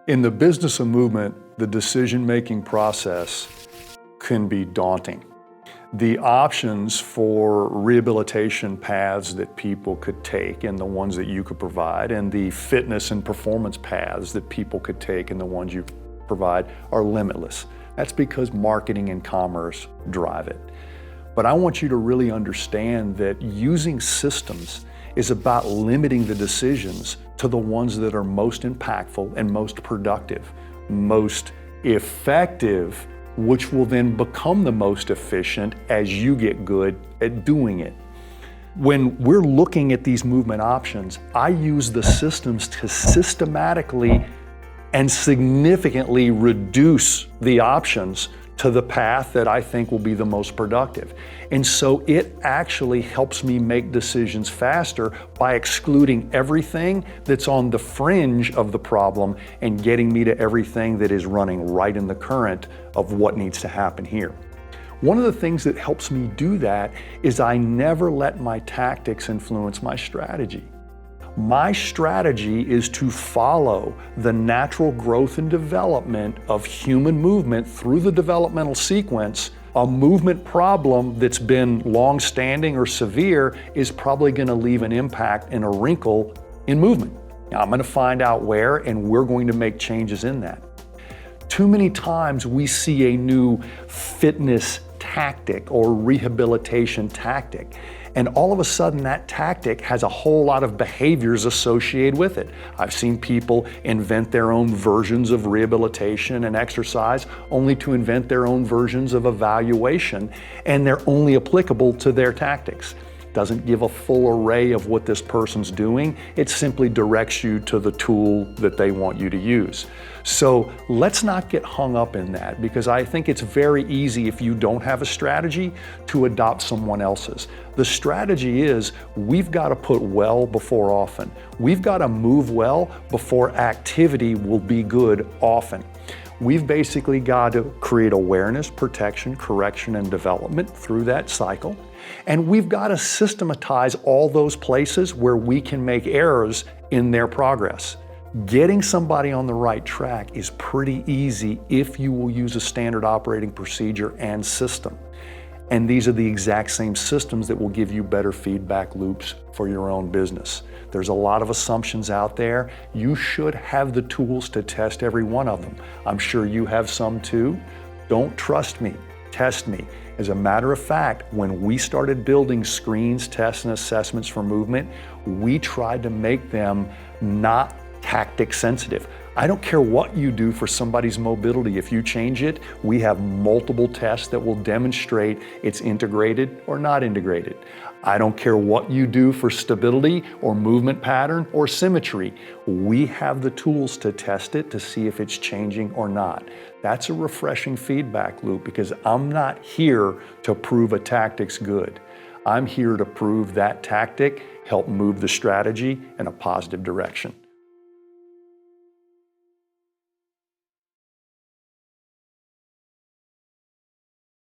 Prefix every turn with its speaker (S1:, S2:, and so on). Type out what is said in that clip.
S1: In the business of movement, the decision-making process can be daunting. The options for rehabilitation paths that people could take and the ones that you could provide, and the fitness and performance paths that people could take and the ones you provide are limitless. That's because marketing and commerce drive it. But I want you to really understand that using systems is about limiting the decisions to the ones that are most impactful and most productive, most effective, which will then become the most efficient as you get good at doing it. When we're looking at these movement options, I use the systems to systematically and significantly reduce the options to the path that I think will be the most productive. And so it actually helps me make decisions faster by excluding everything that's on the fringe of the problem and getting me to everything that is running right in the current of what needs to happen here. One of the things that helps me do that is I never let my tactics influence my strategy. My strategy is to follow the natural growth and development of human movement through the developmental sequence. A movement problem that's been long-standing or severe is probably going to leave an impact and a wrinkle in movement. Now, I'm going to find out where, and we're going to make changes in that. Too many times we see a new fitness tactic or rehabilitation tactic, and all of a sudden that tactic has a whole lot of behaviors associated with it. I've seen people invent their own versions of rehabilitation and exercise only to invent their own versions of evaluation, and they're only applicable to their tactics. Doesn't give a full array of what this person's doing. It simply directs you to the tool that they want you to use. So let's not get hung up in that, because I think it's very easy, if you don't have a strategy, to adopt someone else's. The strategy is we've got to put well before often. We've got to move well before activity will be good often. We've basically got to create awareness, protection, correction, and development through that cycle. And we've got to systematize all those places where we can make errors in their progress. Getting somebody on the right track is pretty easy if you will use a standard operating procedure and system. And these are the exact same systems that will give you better feedback loops for your own business. There's a lot of assumptions out there. You should have the tools to test every one of them. I'm sure you have some too. Don't trust me, test me. As a matter of fact, when we started building screens, tests, and assessments for movement, we tried to make them not tactic sensitive. I don't care what you do for somebody's mobility. If you change it, we have multiple tests that will demonstrate it's integrated or not integrated. I don't care what you do for stability or movement pattern or symmetry. We have the tools to test it to see if it's changing or not. That's a refreshing feedback loop, because I'm not here to prove a tactic's good. I'm here to prove that tactic helped move the strategy in a positive direction.